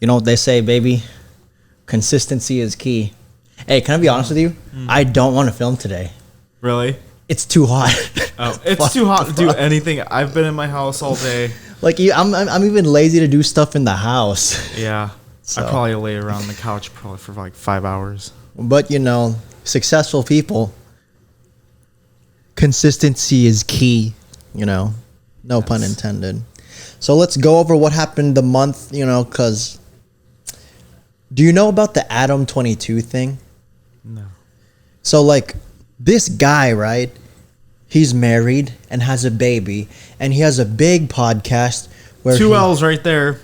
You know what they say, baby? Consistency is key. Hey, can I be honest with you? I don't want to film today. Really? It's too hot. Oh, it's too hot to do anything. I've been in my house all day. Like, I'm even lazy to do stuff in the house. Yeah. So. I probably lay around the couch probably for like 5 hours. But, you know, successful people, consistency is key, you know. No pun intended. So let's go over what happened the month, you know, because do you know about the Adam 22 thing? No. So, like, this guy, right, he's married and has a baby, and he has a big podcast where Two L's right there.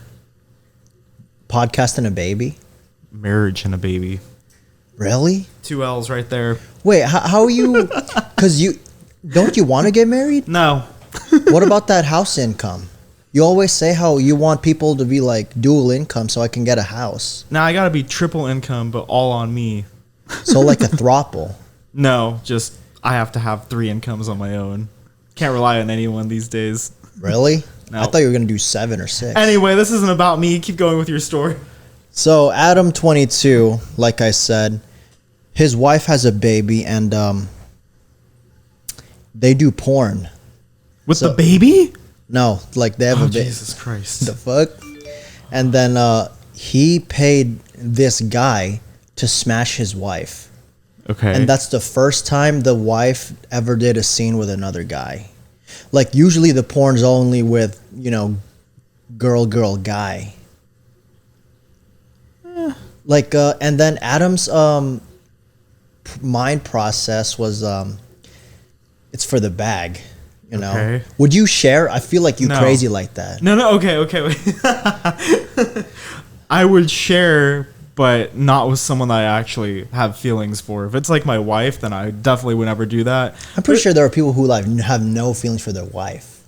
Podcast and a baby? Marriage and a baby. Really? 2 L's right there. Wait, how are you? Because don't you want to get married? No. What about that house income? You always say how you want people to be like dual income so I can get a house. Now I gotta be triple income, but all on me. So like a throuple. No, just I have to have 3 incomes on my own. Can't rely on anyone these days. Really? No. I thought you were going to do 7 or 6. Anyway, this isn't about me. Keep going with your story. So Adam 22, like I said, his wife has a baby and they do porn. With the baby? No, like they have a baby. Jesus Christ. The fuck? And then he paid this guy to smash his wife. Okay. And that's the first time the wife ever did a scene with another guy. Like, usually the porn's only with, you know, girl, guy. Like, and then Adam's mind process was, it's for the bag, you know? Okay. Would you share? I feel like you No. crazy like that. No, okay, wait. I would share, but not with someone that I actually have feelings for. If it's like my wife, then I definitely would never do that. I'm pretty sure there are people who like have no feelings for their wife.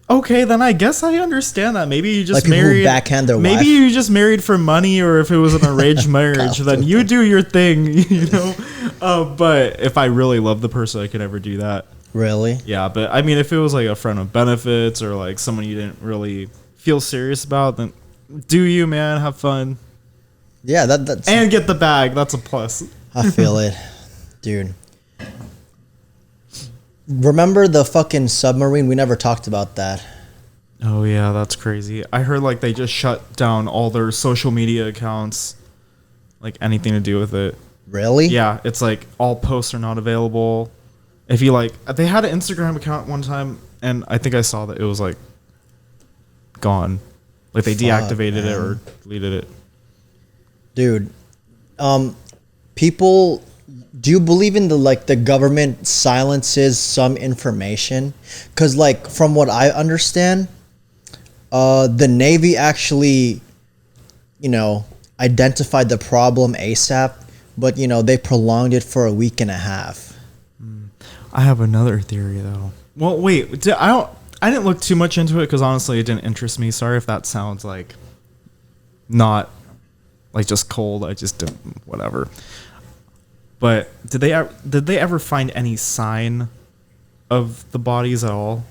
Okay, then I guess I understand that. Maybe you just Like people who married. backhand their maybe wife. you just married for money, or if it was an arranged marriage, then you do your thing, you know. But if I really love the person, I could never do that. Really? Yeah, but I mean, if it was like a friend of benefits or like someone you didn't really feel serious about, then do you, man? Have fun. Yeah, that's... And get the bag. That's a plus. I feel it. Dude. Remember the fucking submarine? We never talked about that. Oh, yeah, that's crazy. I heard like they just shut down all their social media accounts, like anything to do with it. Really? Yeah, it's like all posts are not available. If you like, they had an Instagram account one time, and I think I saw that it was like gone. Like they deactivated it or deleted it. Dude, people, do you believe in the government silences some information? Because like from what I understand, the Navy actually, you know, identified the problem ASAP, but you know they prolonged it for a week and a half. I have another theory though. Well, wait, I didn't look too much into it because honestly it didn't interest me. Sorry if that sounds like not like just cold. I just didn't, whatever. But did they ever find any sign of the bodies at all?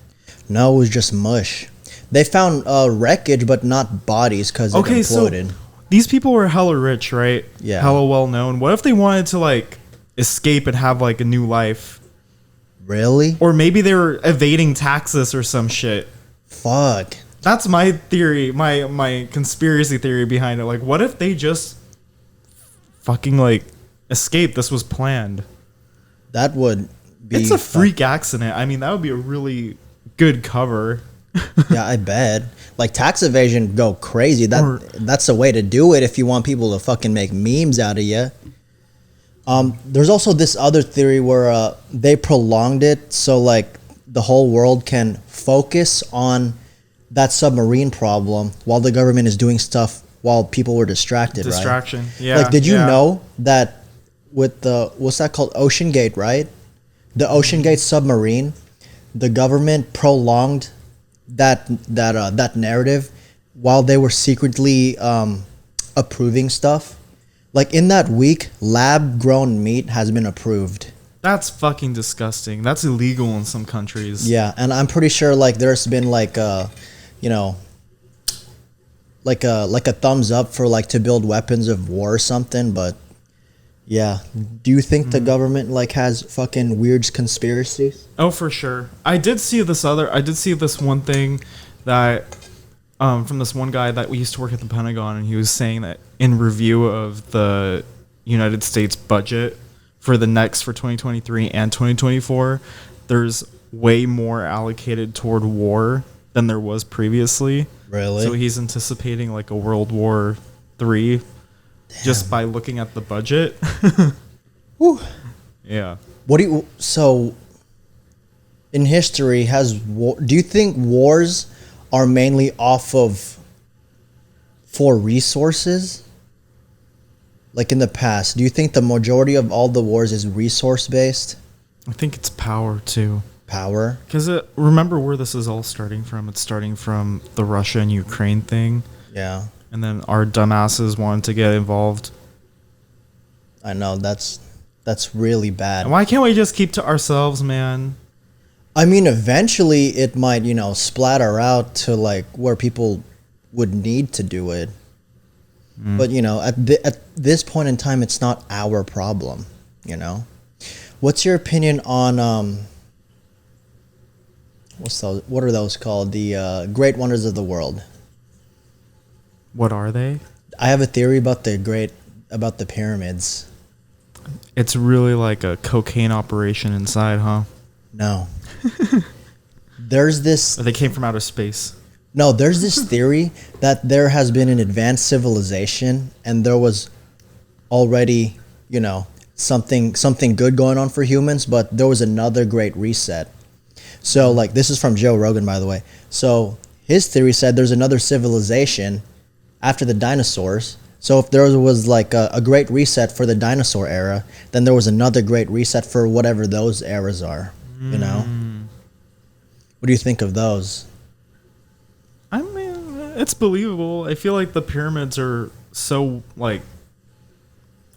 No, it was just mush. They found wreckage, but not bodies because it imploded. So these people were hella rich, right? Yeah. Hella well known. What if they wanted to like escape and have like a new life? Really? Or maybe they were evading taxes or some shit. Fuck. That's my theory, my conspiracy theory behind it. Like, what if they just fucking like escaped? This was planned. That would be... It's a freak accident. I mean, that would be a really good cover. Yeah, I bet. Like tax evasion go crazy. That's the way to do it if you want people to fucking make memes out of you. There's also this other theory where they prolonged it so like the whole world can focus on that submarine problem while the government is doing stuff while people were distracted. Distraction. Right? Yeah. Like, did you yeah. know that with the, what's that called? Ocean Gate, right? The Ocean Gate submarine, the government prolonged that narrative while they were secretly approving stuff. Like in that week, lab-grown meat has been approved. That's fucking disgusting. That's illegal in some countries. Yeah, and I'm pretty sure like there's been like you know, like a thumbs up for like to build weapons of war or something, but yeah. Do you think the government like has fucking weird conspiracies? Oh, for sure. I did see this one thing that from this one guy that we used to work at the Pentagon, and he was saying that in review of the United States budget for 2023 and 2024, there's way more allocated toward war than there was previously. Really? So he's anticipating like a World War III just by looking at the budget. Whew. Yeah. So in history do you think wars are mainly for resources? Like in the past, do you think the majority of all the wars is resource based? I think it's power too. Power? Because remember where this is all starting from? It's starting from the Russia and Ukraine thing. Yeah. And then our dumbasses wanted to get involved. I know, that's really bad. And why can't we just keep to ourselves, man? I mean, eventually it might, splatter out to like where people would need to do it. But, at this point in time, it's not our problem, What's your opinion on, what are those called? The Great Wonders of the World. What are they? I have a theory about the pyramids. It's really like a cocaine operation inside, huh? No. There's this... Or they came from outer space. No, there's this theory that there has been an advanced civilization and there was already, something good going on for humans, but there was another great reset. So, like, this is from Joe Rogan, by the way. So, his theory said there's another civilization after the dinosaurs. So, if there was, like, a great reset for the dinosaur era, then there was another great reset for whatever those eras are, What do you think of those? I mean, it's believable. I feel like the pyramids are so, like...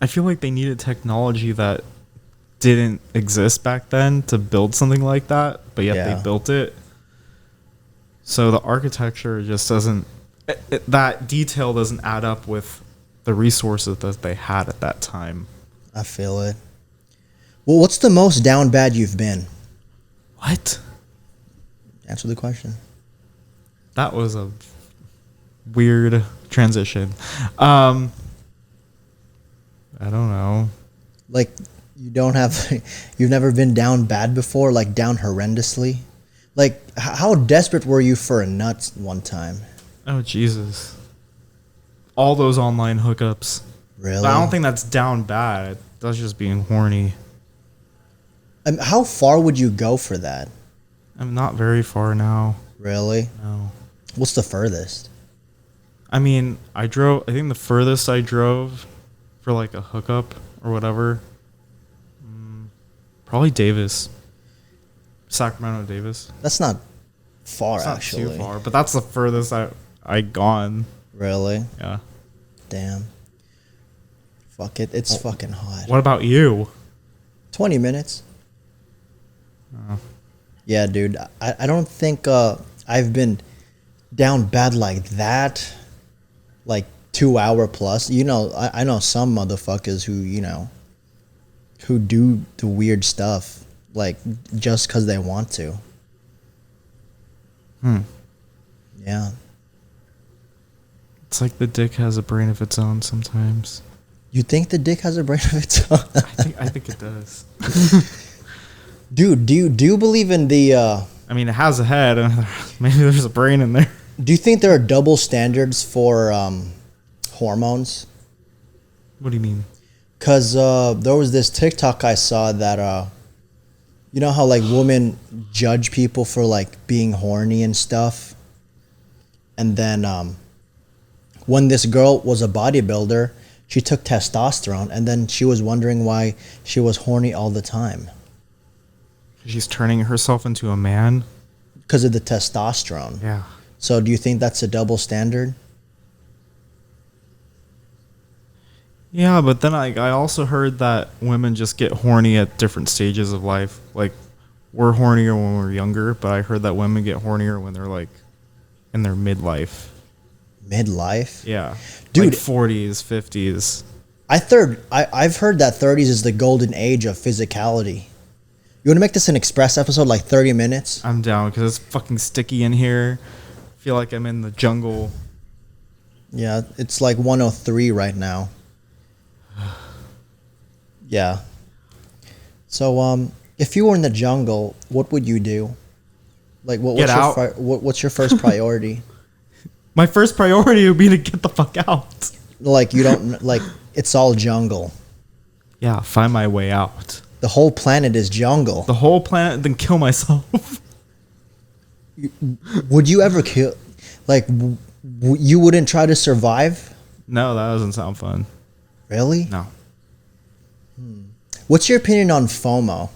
I feel like they needed technology that didn't exist back then to build something like that, but yet they built it. So the architecture just doesn't... that detail doesn't add up with the resources that they had at that time. I feel it. Well, what's the most down bad you've been? What? Answer the question. That was a weird transition. I don't know. Like, you've never been down bad before, like down horrendously? Like, how desperate were you for a nut one time? Oh, Jesus. All those online hookups. Really? But I don't think that's down bad. That's just being horny. How far would you go for that? I'm not very far now. Really? No. What's the furthest? I mean, I think the furthest I drove for like a hookup or whatever, probably Davis. Sacramento, Davis. That's not far, It's not actually. too far, but that's the furthest I gone. Really? Yeah. Damn. Fuck it. It's fucking hot. What about you? 20 minutes. Oh. Yeah, dude. I don't think I've been down bad like that. Like 2 hour plus. I know some motherfuckers who do the weird stuff. Like, just because they want to. Yeah. It's like the dick has a brain of its own sometimes. You think the dick has a brain of its own? I think it does. Dude, do you believe in the... I mean, it has a head, and maybe there's a brain in there. Do you think there are double standards for hormones? What do you mean? Because there was this TikTok I saw that... you know how, like, women judge people for, like, being horny and stuff? And then when this girl was a bodybuilder, she took testosterone, and then she was wondering why she was horny all the time. She's turning herself into a man? Because of the testosterone. Yeah. So do you think that's a double standard? Yeah, but then I also heard that women just get horny at different stages of life. Like, we're hornier when we're younger, but I heard that women get hornier when they're, like, in their midlife. Midlife? Yeah. Dude. Like 40s, 50s. I've heard that 30s is the golden age of physicality. You want to make this an express episode, like 30 minutes? I'm down because it's fucking sticky in here. I feel like I'm in the jungle. Yeah, it's like 103 right now. Yeah. So, if you were in the jungle, what would you do? Like, what's your first priority? My first priority would be to get the fuck out. Like, you don't, like, it's all jungle. Yeah, find my way out. The whole planet is jungle. The whole planet, then kill myself. Would you ever kill, like, you wouldn't try to survive? No, that doesn't sound fun. Really? No. What's your opinion on FOMO?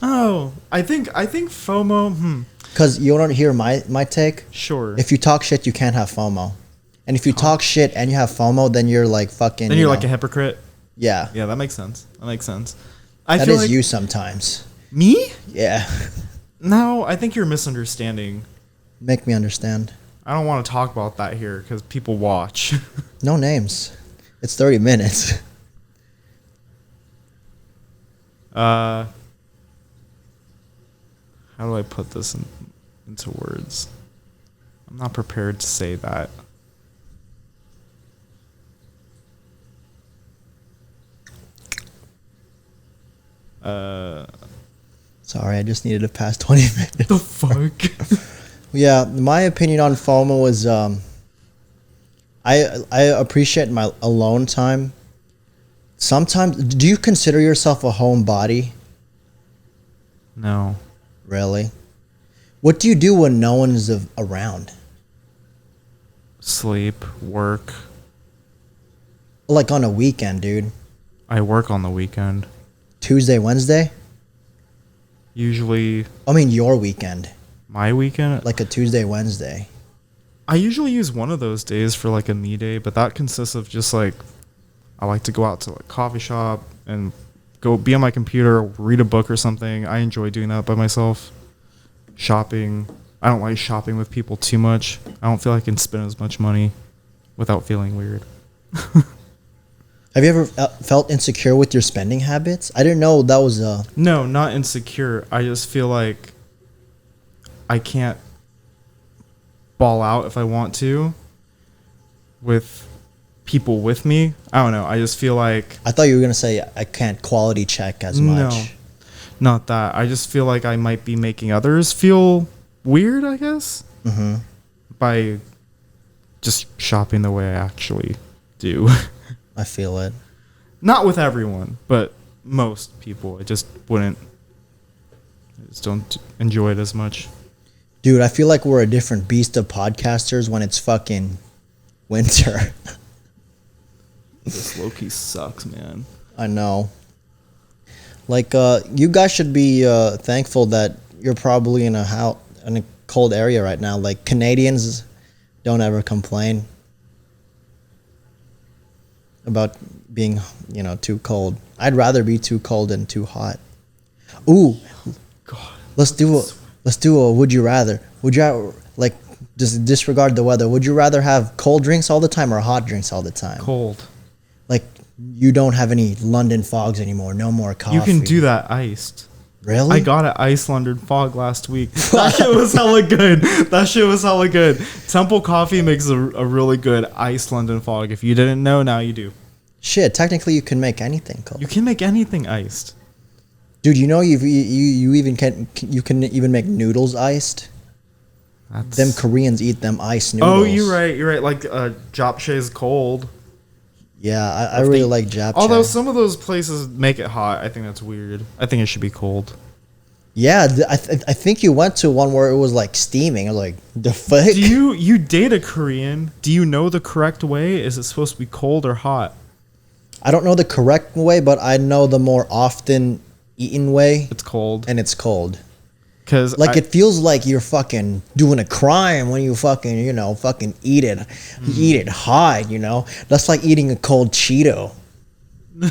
Oh, I think FOMO. Because you want to hear my take? Sure. If you talk shit, you can't have FOMO. And if you talk shit and you have FOMO, then you're like fucking. Then you're like a hypocrite. Yeah. Yeah, that makes sense. That is like you sometimes. Me? Yeah. No, I think you're misunderstanding. Make me understand. I don't want to talk about that here because people watch. No names. It's 30 minutes. How do I put this into words? I'm not prepared to say that. Sorry, I just needed to pass 20 minutes. The fuck? Yeah, my opinion on FOMO is I appreciate my alone time. Sometimes, do you consider yourself a homebody? No. Really? What do you do when no one's around? Sleep, work. Like on a weekend, dude. I work on the weekend. Tuesday, Wednesday? Usually. I mean your weekend. My weekend? Like a Tuesday, Wednesday. I usually use one of those days for like a me day, but that consists of just like, I like to go out to like coffee shop and go be on my computer, read a book or something. I enjoy doing that by myself. Shopping. I don't like shopping with people too much. I don't feel like I can spend as much money without feeling weird. Have you ever felt insecure with your spending habits? I didn't know that was a... No, not insecure. I just feel like I can't ball out if I want to with people with me. I don't know. I just feel like... I thought you were going to say I can't quality check as much. No, not that. I just feel like I might be making others feel weird, I guess, by just shopping the way I actually do. I feel it. Not with everyone, but most people. I just wouldn't. I just don't enjoy it as much. Dude, I feel like we're a different beast of podcasters when it's fucking winter. This low-key sucks, man. I know. Like, you guys should be thankful that you're probably in a cold area right now. Like, Canadians don't ever complain about being, too cold. I'd rather be too cold than too hot. Ooh, God, let's do a would you rather. Would you like just disregard the weather? Would you rather have cold drinks all the time or hot drinks all the time? cold. Like you don't have any London fogs anymore. No more coffee. You can do that iced. Really? I got an iced London fog last week. That shit was hella good. Temple Coffee makes a really good iced London fog. If you didn't know, now you do. Shit, technically you can make anything cold. You can make anything iced. Dude, you can even make noodles iced. Them Koreans eat them iced noodles. Oh, you're right. Like japchae is cold. Yeah, I really like japchae. Although some of those places make it hot, I think that's weird. I think it should be cold. Yeah, I think you went to one where it was like steaming. I was like, the fuck? Do you date a Korean? Do you know the correct way? Is it supposed to be cold or hot? I don't know the correct way, but I know the more often eaten way. It's cold. And it's cold. Cause it feels like you're fucking doing a crime when you fucking eat it. You eat it hot, That's like eating a cold Cheeto. Dude,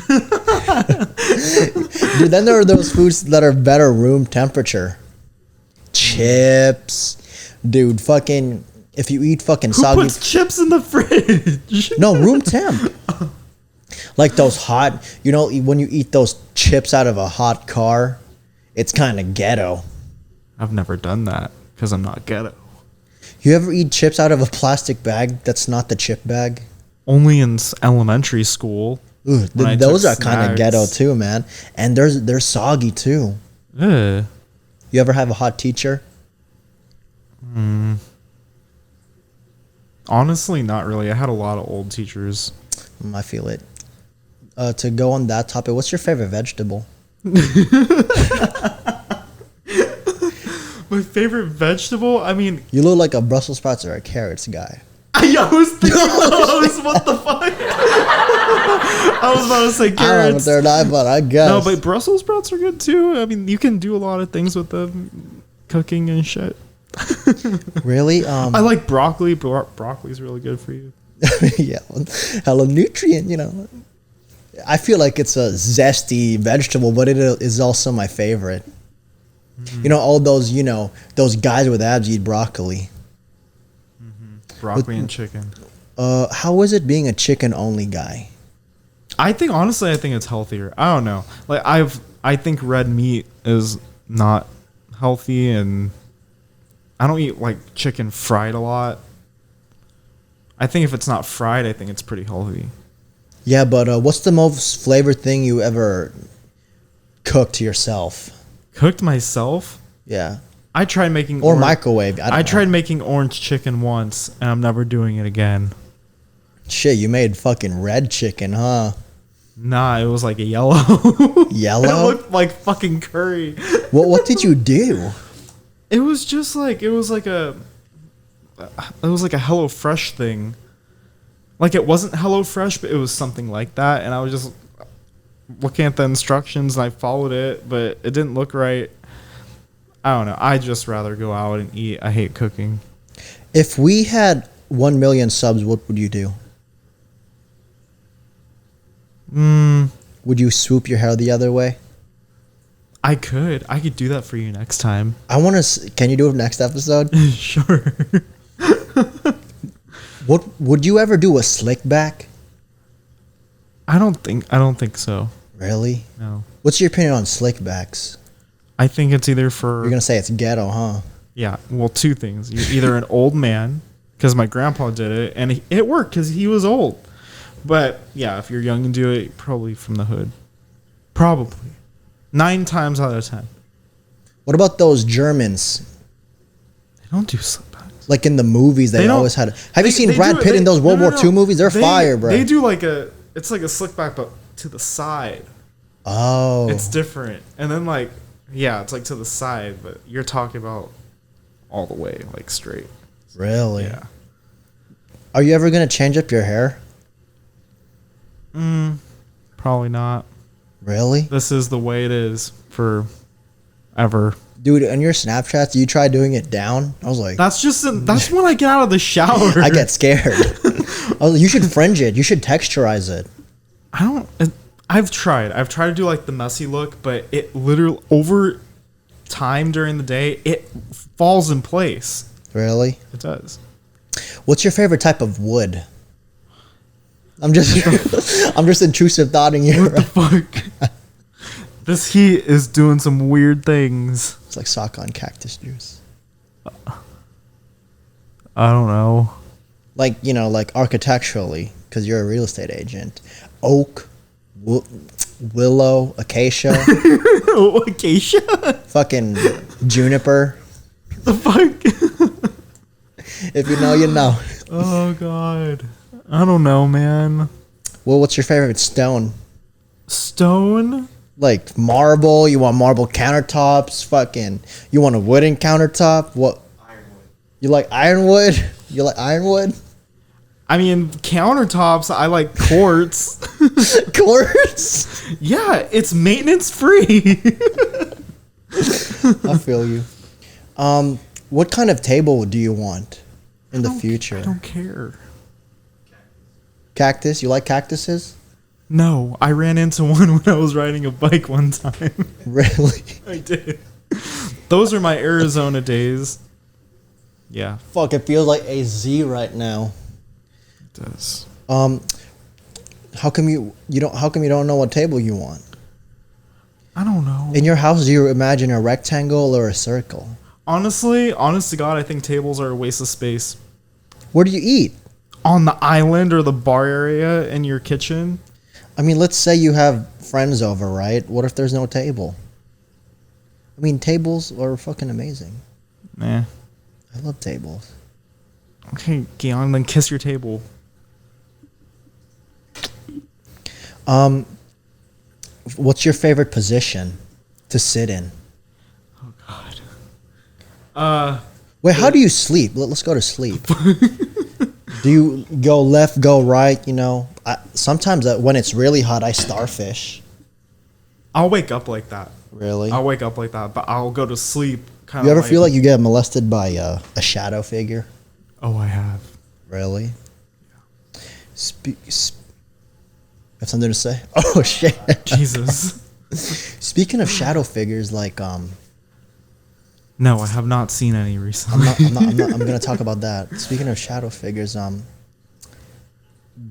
then there are those foods that are better room temperature. Chips. Dude, fucking If you eat fucking Who soggy, puts chips in the fridge? no, room temp. Like those hot, when you eat those chips out of a hot car, it's kind of ghetto. I've never done that because I'm not ghetto. You ever eat chips out of a plastic bag that's not the chip bag? Only in elementary school. Ooh, those are kind of ghetto too, man. And they're soggy too. Ugh. You ever have a hot teacher? Honestly, not really. I had a lot of old teachers. I feel it. To go on that topic, what's your favorite vegetable? My favorite vegetable? I mean... You look like a Brussels sprouts or a carrots guy. I was thinking those. What the fuck? I was about to say carrots. I don't know if they're not, but I guess. No, but Brussels sprouts are good too. I mean, you can do a lot of things with them. Cooking and shit. Really? I like broccoli. Broccoli's really good for you. Yeah. Hella nutrient, I feel like it's a zesty vegetable, but it is also my favorite. Mm-hmm. All those guys with abs eat broccoli. Mm-hmm. Broccoli and chicken. How is it being a chicken only guy? I think it's healthier. I don't know. Like I think red meat is not healthy, and I don't eat like chicken fried a lot. I think if it's not fried, I think it's pretty healthy. Yeah, but what's the most flavored thing you ever cooked yourself? Cooked myself? Yeah. I tried making microwave. I tried making orange chicken once, and I'm never doing it again. Shit, you made fucking red chicken, huh? Nah, it was like a yellow. Yellow? It looked like fucking curry. What did you do? It was just like it was like a Hello Fresh thing. Like it wasn't Hello Fresh, but it was something like that, and I was just looking at the instructions and I followed it, but it didn't look right. I don't know. I'd just rather go out and eat. I hate cooking. If we had 1 million subs, what would you do? Would you swoop your hair the other way? I could do that for you next time. Can you do it next episode? Sure. What would you ever do, a slick back? I don't think so. Really? No. What's your opinion on slick backs? I think it's either for... You're going to say it's ghetto, huh? Yeah. Well, two things. You're either an old man, because my grandpa did it, and it worked because he was old. But, yeah, if you're young and do it, probably from the hood. Probably. 9 times out of 10. What about those Germans? They don't do slick backs. Like in the movies, they always had... Have you seen Brad Pitt in those World War II movies? They're fire, bro. They do like it's like a slick back, but to the side. Oh. It's different. And then like, yeah, it's like to the side, but you're talking about all the way, like straight. Really? Yeah. Are you ever going to change up your hair? Probably not. Really? This is the way it is forever. Dude, on your Snapchats, you try doing it down? I was like... That's when I get out of the shower. I get scared. I was like, you should fringe it. You should texturize it. I've tried to do like the messy look, but it literally over time during the day, it falls in place. Really? It does. What's your favorite type of wood? I'm just intrusive thoughting you. What the fuck? This heat is doing some weird things. It's like sock on cactus juice. I don't know. Like, like architecturally, because you're a real estate agent. Oak, willow, acacia. Acacia? Fucking juniper. The fuck? If you know, you know. Oh, God. I don't know, man. Well, what's your favorite stone? Stone? Like marble? You want marble countertops? Fucking, you want a wooden countertop? What? Ironwood. You like ironwood? You like ironwood? I mean, countertops, I like quartz. Quartz? Yeah, it's maintenance free. I feel you. What kind of table do you want in the future? I don't care. Cactus? You like cactuses? No, I ran into one when I was riding a bike one time. Really? I did. Those are my Arizona days. Yeah. Fuck, it feels like a Z right now. It does. How come you don't know what table you want? I don't know. In your house, do you imagine a rectangle or a circle? Honestly, honest to God, I think tables are a waste of space. Where do you eat? On the island or the bar area in your kitchen. I mean, let's say you have friends over, right? What if there's no table? I mean, tables are fucking amazing. Nah. I love tables. Okay, Kiann, then kiss your table. What's your favorite position to sit in? Oh God. Wait, how do you sleep? Let's go to sleep. Do you go left, go right? You know, sometimes when it's really hot, I starfish. I'll wake up like that. Really? I'll wake up like that, but I'll go to sleep. You ever feel like you get molested by a shadow figure? Oh, I have. Really? Have something to say? Oh shit! Jesus. Speaking of shadow figures, like No, I have not seen any recently. I'm gonna talk about that. Speaking of shadow figures,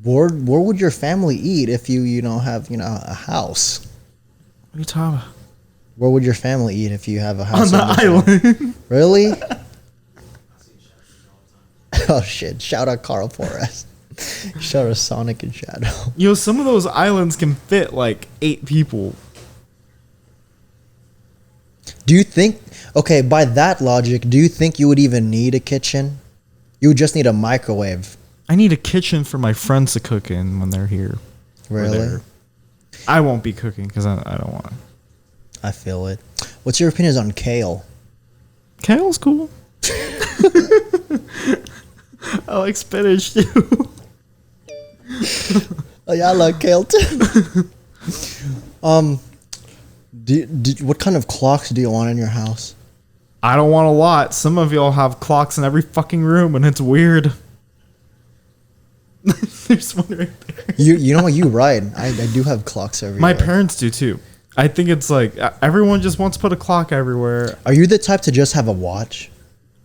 where would your family eat if you have a house? What are you talking about? Where would your family eat if you have a house On the island. Really? Oh shit! Shout out Carl Forrest. Shout out Sonic and Shadow. Yo, some of those islands can fit like 8 people. Do you think? Okay, by that logic, do you think you would even need a kitchen? You would just need a microwave. I need a kitchen for my friends to cook in when they're here. Really? I won't be cooking because I don't want to. I feel it. What's your opinions on kale? Kale's cool. I like spinach too. Oh yeah, I like kale too. What kind of clocks do you want in your house? I don't want a lot. Some of y'all have clocks in every fucking room, and it's weird. There's one right there. You know what? You're right. I do have clocks everywhere. My parents do too. I think it's like everyone just wants to put a clock everywhere. Are you the type to just have a watch?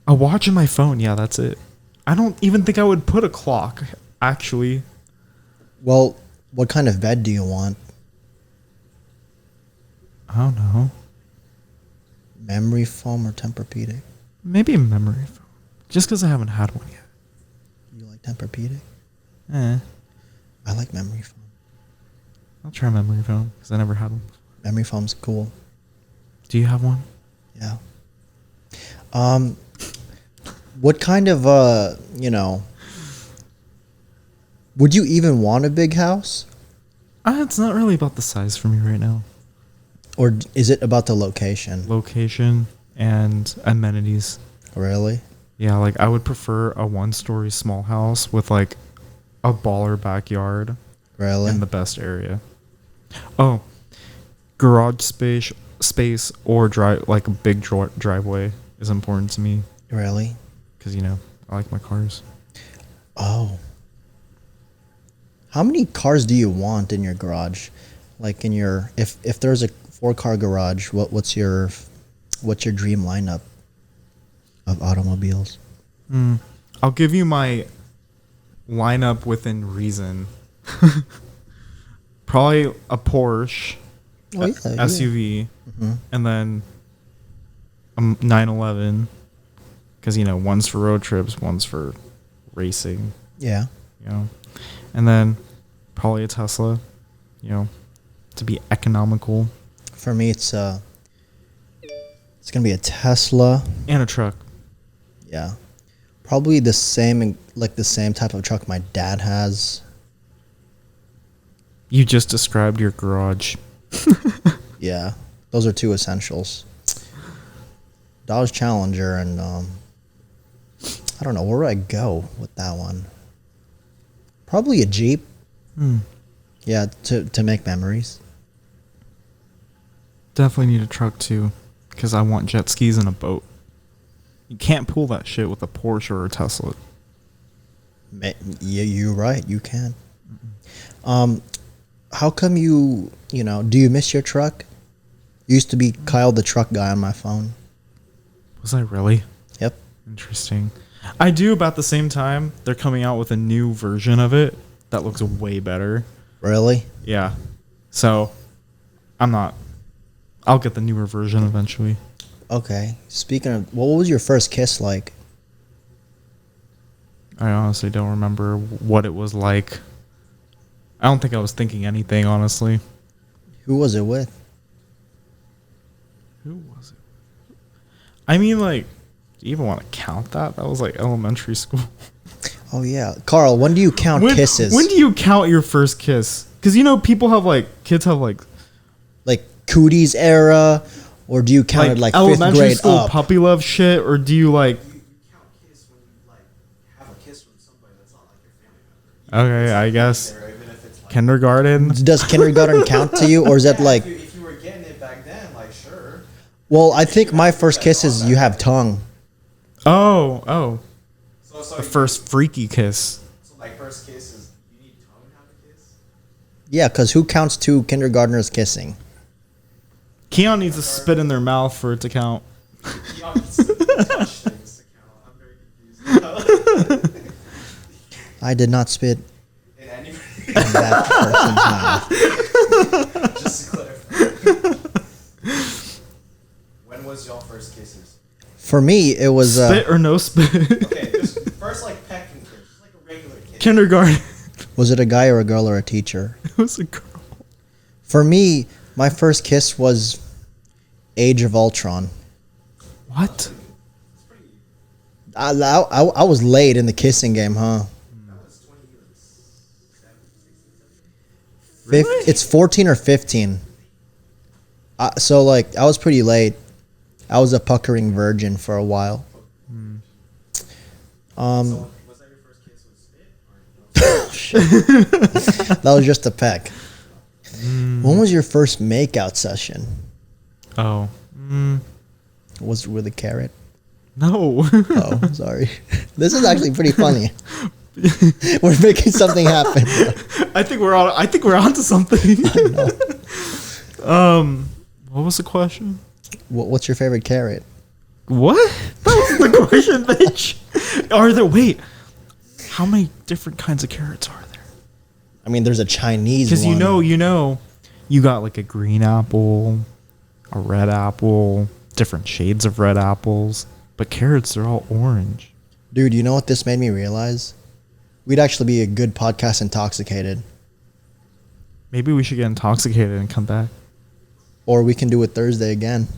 A watch on my phone, yeah, that's it. I don't even think I would put a clock, actually. Well, what kind of bed do you want? I don't know. Memory foam or Tempur-Pedic? Maybe a memory foam. Just because I haven't had one yet. You like Tempur-Pedic? Eh. I like memory foam. I'll try memory foam because I never had one. Memory foam's cool. Do you have one? Yeah. What kind of would you even want a big house? It's not really about the size for me right now. Or is it about the location? Location and amenities. Really? Yeah, like I would prefer a 1-story small house with like a baller backyard. Really? In the best area. Oh, garage space or like a big driveway is important to me. Really? Because I like my cars. Oh. How many cars do you want in your garage? Like if there's a 4-car garage, what's your dream lineup of automobiles? I'll give you my lineup within reason. Probably a Porsche, SUV, Mm-hmm. and then a 911. Because one's for road trips, one's for racing. Yeah. And then probably a Tesla. To be economical. For me, it's gonna be a Tesla And a truck. Yeah, probably the same type of truck my dad has. You just described your garage. Yeah, those are 2 essentials. Dodge Challenger and I don't know, where would I go with that one? Probably a Jeep. Yeah, to make memories. Definitely need a truck too, because I want jet skis and a boat. You can't pull that shit with a Porsche or a Tesla. Yeah, you're right. You can. How come do you miss your truck? You used to be Kyle the truck guy on my phone. Was I really? Yep. Interesting. I do about the same time. They're coming out with a new version of it that looks way better. Really? Yeah. So, I'll get the newer version eventually. Okay. Speaking of, what was your first kiss like? I honestly don't remember what it was like. I don't think I was thinking anything, honestly. Who was it with? Who was it? I mean, like, do you even want to count that? That was like elementary school. Oh, yeah. Carl, when do you count kisses? When do you count your first kiss? Because, people have, like, kids have, like cooties era, or do you count it like elementary 5th grade school up? puppy love shit, or do you, like... You count kiss when you, like, have a kiss with somebody that's not, like, your family member. Okay, I guess. There, even if it's, like, Kindergarten? Does kindergarten count to you, or is that like... If you were getting it back then, like, sure. Well, I think my first kiss is you have tongue. Oh. So The first freaky kiss. So, like, first kiss is, you need tongue to have a kiss? Yeah, because who counts 2 kindergartners kissing? Kiann needs to spit in their mouth for it to count. You obviously touch things to count. I'm very confused. I did not spit In any in that person's mouth. just to clarify. When was y'all first kisses? For me, it was... Spit or no spit? Okay, just first, like, pecking kiss. Just like a regular kiss. Kindergarten. was it a guy or a girl or a teacher? It was a girl. For me, my first kiss was Age of Ultron. What? I was late in the kissing game, huh? That was 20, 16, It's 14 or 15. So, like, I was pretty late. I was a puckering virgin for a while. So, was that your first kiss with spit? Or That was just a peck. When was your first makeout session? Oh. Was it with a carrot? No. Oh, sorry. This is actually pretty funny. We're making something happen. I think we're on to something. What was the question? What's your favorite carrot? What? That was the question, bitch. Wait, how many different kinds of carrots are there? I mean, there's a Chinese one. Because you got like a green apple, a red apple, different shades of red apples, but carrots, they're all orange. Dude, you know what this made me realize? We'd actually be a good podcast intoxicated. Maybe we should get intoxicated and come back. Or we can do it Thursday again.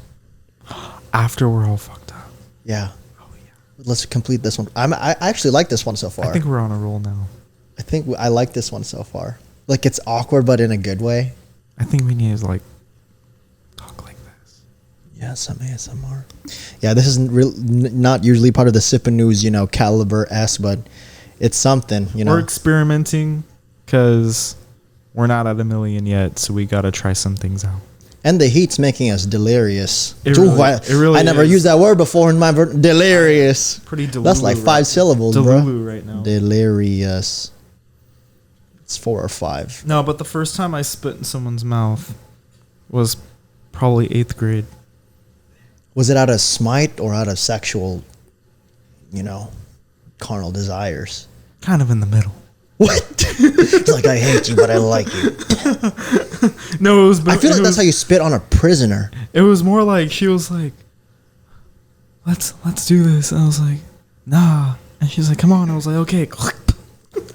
After we're all fucked up. Yeah. Oh, yeah. Let's complete this one. I actually like this one so far. I think we're on a roll now. I like this one so far. Like, it's awkward, but in a good way. I think we need to, like, talk like this. Yeah, some ASMR. Yeah, this isn't not usually part of the Sippin News, caliber S, but it's something, We're experimenting because we're not at 1 million yet, so we got to try some things out. And the heat's making us delirious. It really I never is. used that word before in my delirious. Pretty delulu. That's like 5 syllables, bro. Delulu right now. Delirious. It's 4 or 5. No, but the first time I spit in someone's mouth was probably 8th grade. Was it out of smite or out of sexual, carnal desires? Kind of in the middle. What? It's like, I hate you, but I like you. No, it was. I feel like that's how you spit on a prisoner. It was more like she was like, "Let's do this," and I was like, "Nah," and she's like, "Come on," I was like, "Okay."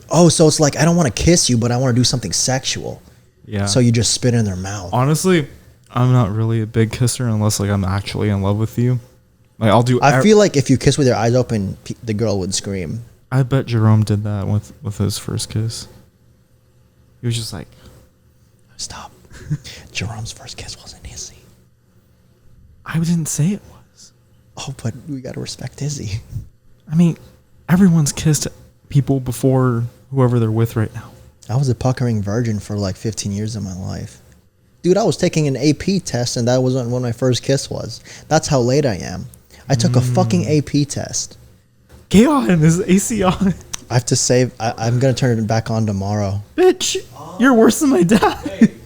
Oh, so it's like, I don't want to kiss you, but I want to do something sexual. Yeah. So you just spit in their mouth. Honestly, I'm not really a big kisser unless like I'm actually in love with you. Like I'll do. I feel like if you kiss with your eyes open, the girl would scream. I bet Jerome did that with his first kiss. He was just like, Stop. Jerome's first kiss wasn't Izzy. I didn't say it was. Oh, but we got to respect Izzy. I mean, everyone's kissed people before whoever they're with right now. I was a puckering virgin for like 15 years of my life. Dude, I was taking an AP test, and that wasn't when my first kiss was. That's how late I am. I took a fucking AP test. Kiann is AC on. I have to save. I'm going to turn it back on tomorrow. Bitch, you're worse than my dad. Wait, you can't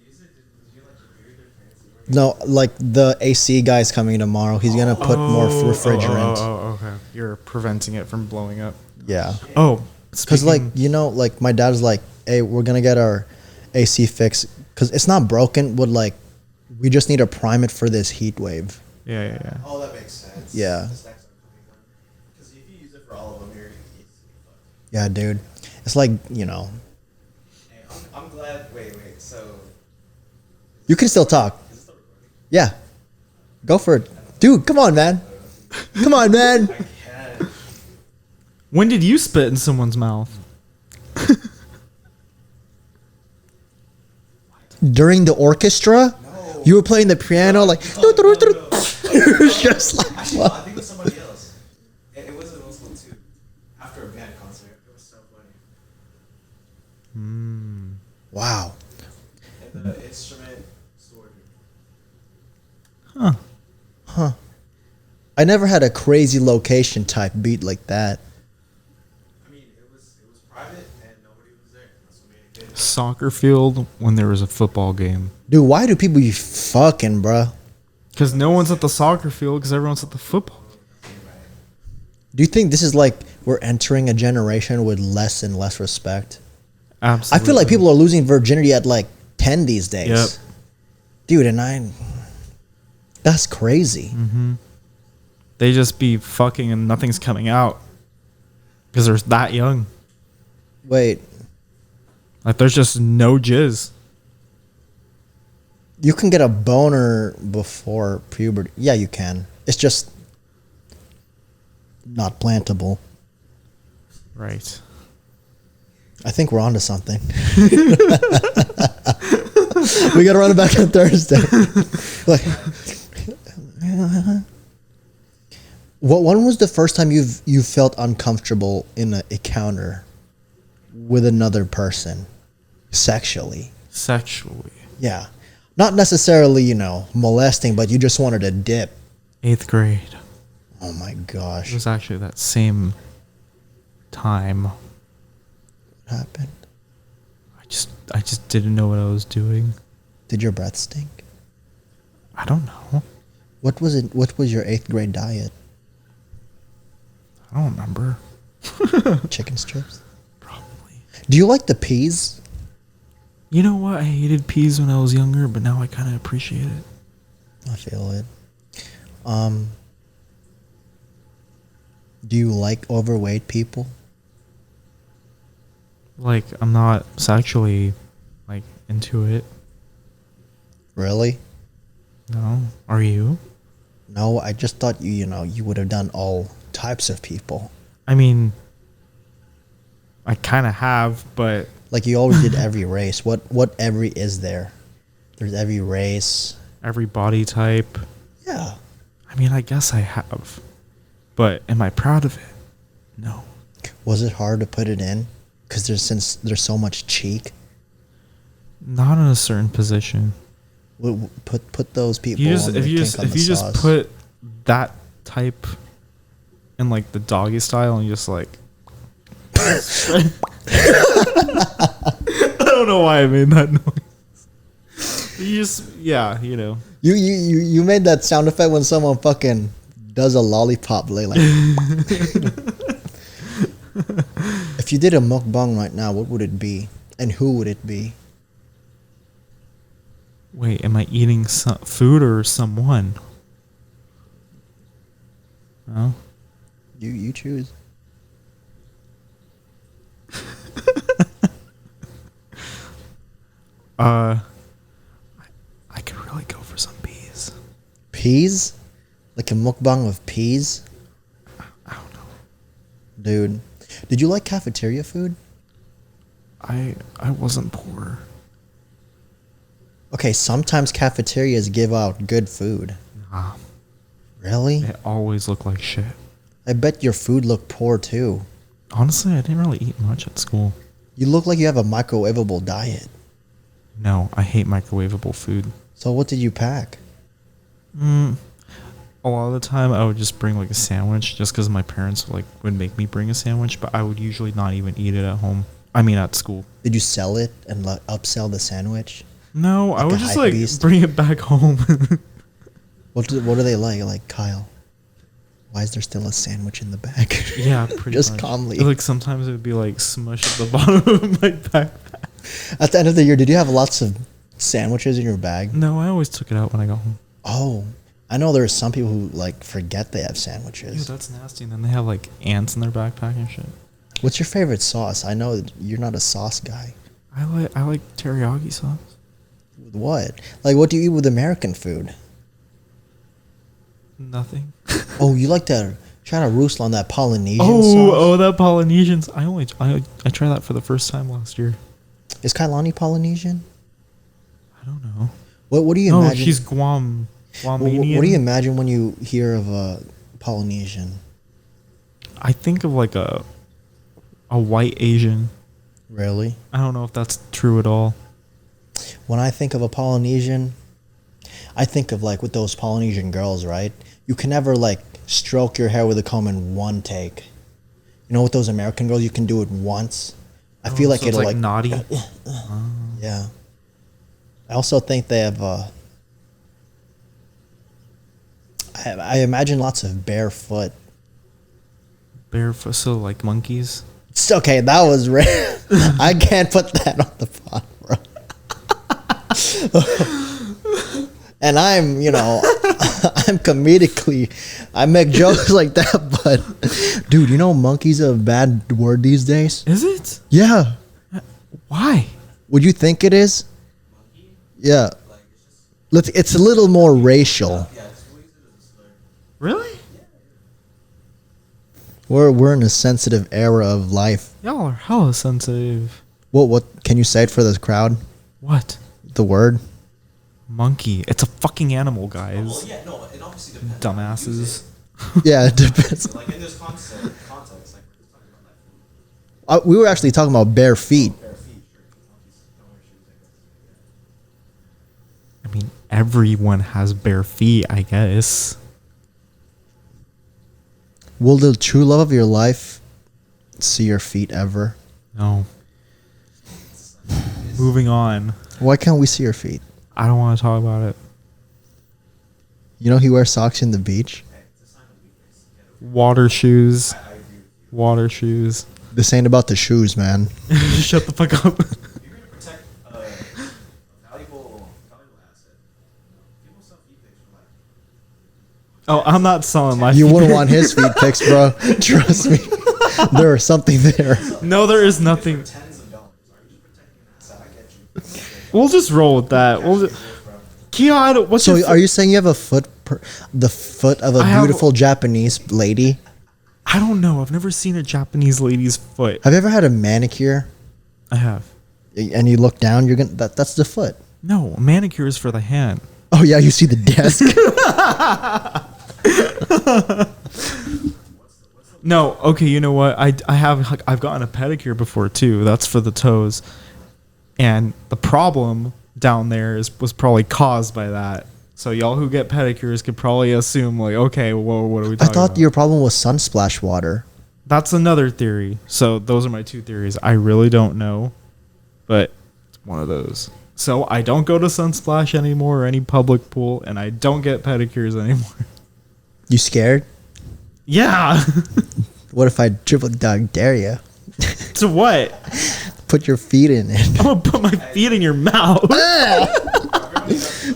use it? Did you, like, your beard or fancy? No, like the AC guy's coming tomorrow. He's going to put more refrigerant. Okay, you're preventing it from blowing up. Yeah. Oh, Because, like, like, my dad's like, hey, we're going to get our AC fixed. Because it's not broken. But, like, we just need to prime it for this heat wave. Yeah. Oh, that makes sense. Yeah. Because if you use it for all of them, you're fucked. Yeah, dude. It's like, Hey, I'm glad. Wait. So, you can still talk. is this still recording? Yeah. Go for it. Dude, come on, man. Come on, man. I can. When did you spit in someone's mouth? During the orchestra, No. you were playing the piano, like, No. it was just like, Actually, no, I think it was somebody else. It was in middle school too. After a band concert, it was so funny. wow. And the instrument sword. I never had a crazy location type beat like that. I mean, it was private and nobody was there. That's what made it good. Soccer field when there was a football game. Dude, why do people be fucking, bruh? Because no one's at the soccer field because everyone's at the football. Do you think this is like we're entering a generation with less and less respect? Absolutely. I feel like people are losing virginity at like 10 these days. Yep. Dude, and that's crazy. They just be fucking and nothing's coming out because they're that young. Wait, Like there's just no jizz. you can get a boner before puberty. Yeah, you can. It's just not plantable. Right. I think we're onto something. We gotta run it back on Thursday. Like, when was the first time you felt uncomfortable in an encounter with another person, sexually? Sexually. Yeah, not necessarily molesting, but you just wanted to dip. 8th grade. Oh my It gosh, was actually that same time. what happened? I just didn't know what I was doing. Did your breath stink? I don't know. What was it? What was your 8th grade diet? I don't remember. Chicken strips? Probably. Do you like the peas? You know what? I hated peas when I was younger, but now I kind of appreciate it. I feel it. Do you like overweight people? Like, I'm not sexually, like, into it. Really? No. Are you? No, I just thought you would have done all types of people. I mean, I kind of have, but Like you always did every race. What every is there? There's every race. every body type. Yeah. I mean, I guess I have. But am I proud of it? No. Was it hard to put it in? Because since there's so much cheek. Not in a certain position. Put those people. You just on if the you kink just on if the you just sauce. put that type in like the doggy style and you just like I don't know why I made that noise. You just You made that sound effect when someone fucking does a lollipop like. If you did a mukbang right now, what would it be, and who would it be? Wait, am I eating some food or someone? No. You choose. I could really go for some peas. Peas, like a mukbang of peas. I don't know. Dude, did you like cafeteria food? I wasn't poor. Okay, sometimes cafeterias give out good food. Nah, Really? it always looked like shit. I bet your food looked poor too. Honestly, I didn't really eat much at school. You look like you have a microwavable diet. No, I hate microwavable food. So what did you pack? A lot of the time, I would just bring like a sandwich, just because my parents would make me bring a sandwich. But I would usually not even eat it at home. I mean, at school. Did you sell it and upsell the sandwich? No, I Like would a just hype beast? bring it back home. What do they like? Like Kyle? Why is there still a sandwich in the bag? Yeah, pretty Just much. calmly. Like sometimes it would be like smushed at the bottom of my backpack. At the end of the year, did you have lots of sandwiches in your bag? No, I always took it out when I got home. Oh, I know there's some people who like forget they have sandwiches. Dude, that's nasty. And then they have like ants in their backpack and shit. What's your favorite sauce? I know that you're not a sauce guy. I like teriyaki sauce. With what? Like, what do you eat with American food? Nothing. Oh, you like to try to roost on that Polynesian Oh, sauce? that Polynesian. I tried that for the first time last year. Is Kailani Polynesian? I don't know. What do you No, imagine? she's Guamanian. What do you imagine when you hear of a Polynesian? I think of like a white Asian. Really? I don't know if that's true at all. When I think of a Polynesian, I think of like with those Polynesian girls, right? You can never like stroke your hair with a comb in one take. You know, with those American girls, you can do it once. I feel like so it's it'll like naughty. yeah. I also think they have. I imagine lots of barefoot. Barefoot, so like monkeys. It's okay, that was rare. I can't put that on the pod, bro. And I'm, I'm comedically, I make jokes like that, but dude, monkey's a bad word these days. Is it? Yeah. Why? Would you think it is? Yeah. It's a little more racial. Really? We're in a sensitive era of life. Y'all are hella sensitive. What can you say it for the crowd? What? The word? Monkey. It's a fucking animal, guys. Well, yeah, no, it obviously depends. Dumbasses. Yeah, it depends. Like in this context, like we're just talking about that food. We were actually talking about bare feet. Bare feet, sure. Monkeys don't wear shoes, I guess. I mean, everyone has bare feet, I guess. Will the true love of your life see your feet ever? No. Moving on. Why can't we see your feet? I don't want to talk about it. You know he wears socks in the beach? Water shoes. Water shoes. This ain't about the shoes, man. Shut the fuck up. If you're going to protect a valuable asset, people sell feet pics for like. Oh, I'm not selling my You feet. wouldn't want his feet pics, bro. Trust me. There is something there. No, there is nothing. Tens of dollars. Are you just protecting an asset? I get you. We'll just roll with that. Kiann, what's So your are you saying you have the foot of a have- beautiful Japanese lady? I don't know. I've never seen a Japanese lady's foot. Have you ever had a manicure I have. and you look down, that's the foot. No, a manicure is for the hand. Oh yeah, you see the desk. No, okay, you know what? I've gotten a pedicure before too. That's for the toes. And the problem down there was probably caused by that. So y'all who get pedicures could probably assume like, okay, whoa, what are we I talking thought about? your problem was sunsplash water. That's another theory. So those are my two theories. I really don't know, but it's one of those. So I don't go to Sunsplash anymore or any public pool, and I don't get pedicures anymore. You scared? Yeah. What if I triple dog dare you? To what? Put your feet in it. I'm gonna put my feet in your mouth. I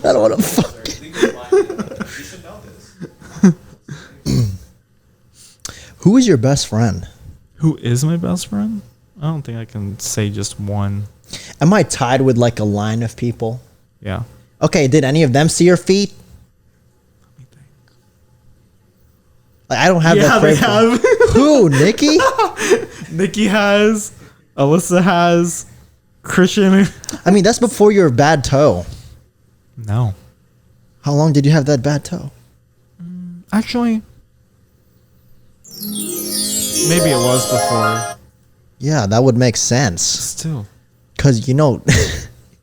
don't want to fuck. You should know this. Who is your best friend? Who is my best friend? I don't think I can say just one. Am I tied with like a line of people? Yeah. Okay, did any of them see your feet? Like, I don't have that. they critical. have. Who, Nikki? Nikki has. Alyssa has. Christian. I mean, that's before your bad toe. No. How long did you have that bad toe? Actually, maybe it was before. Yeah, that would make sense. Still. Cause Nikki. No,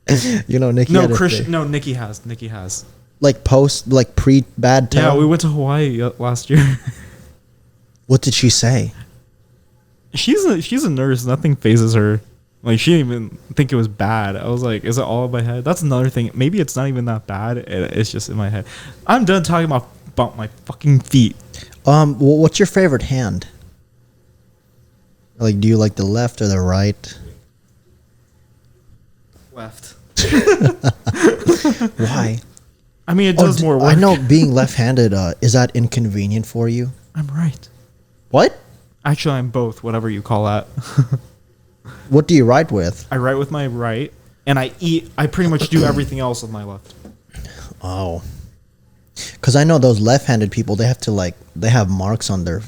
had a Christian. thing. No, Nikki has. Nikki has. Like pre bad toe. Yeah, we went to Hawaii last year. What did she say? She's a nurse. Nothing phases her. Like, she didn't even think it was bad. I was like, is it all in my head? That's another thing. Maybe it's not even that bad. It's just in my head. I'm done talking about my fucking feet. What's your favorite hand? Like, do you like the left or the right? Left. Why? I mean, it does more work. I know being left-handed, is that inconvenient for you? I'm right. What? Actually, I'm both, whatever you call that. What do you write with? I write with my right, and I pretty much do everything else with my left. Oh. Because I know those left-handed people, they have marks on their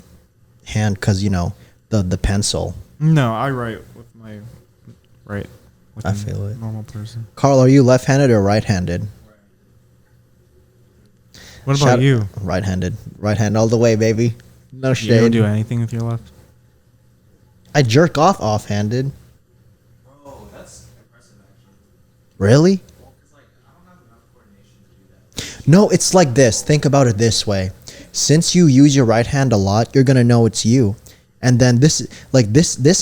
hand because, the pencil. No, I write with my right. Like I feel it. Normal person. Carl, are you left-handed or right-handed? What about you? Right-handed. Right hand all the way, baby. No shade. You don't do anything with your left? I jerk off offhanded. Bro, that's impressive, actually. Really? Well, 'cause, like, I don't have enough coordination to do that. No, it's like this. Think about it this way. Since you use your right hand a lot, you're gonna know it's you. And then this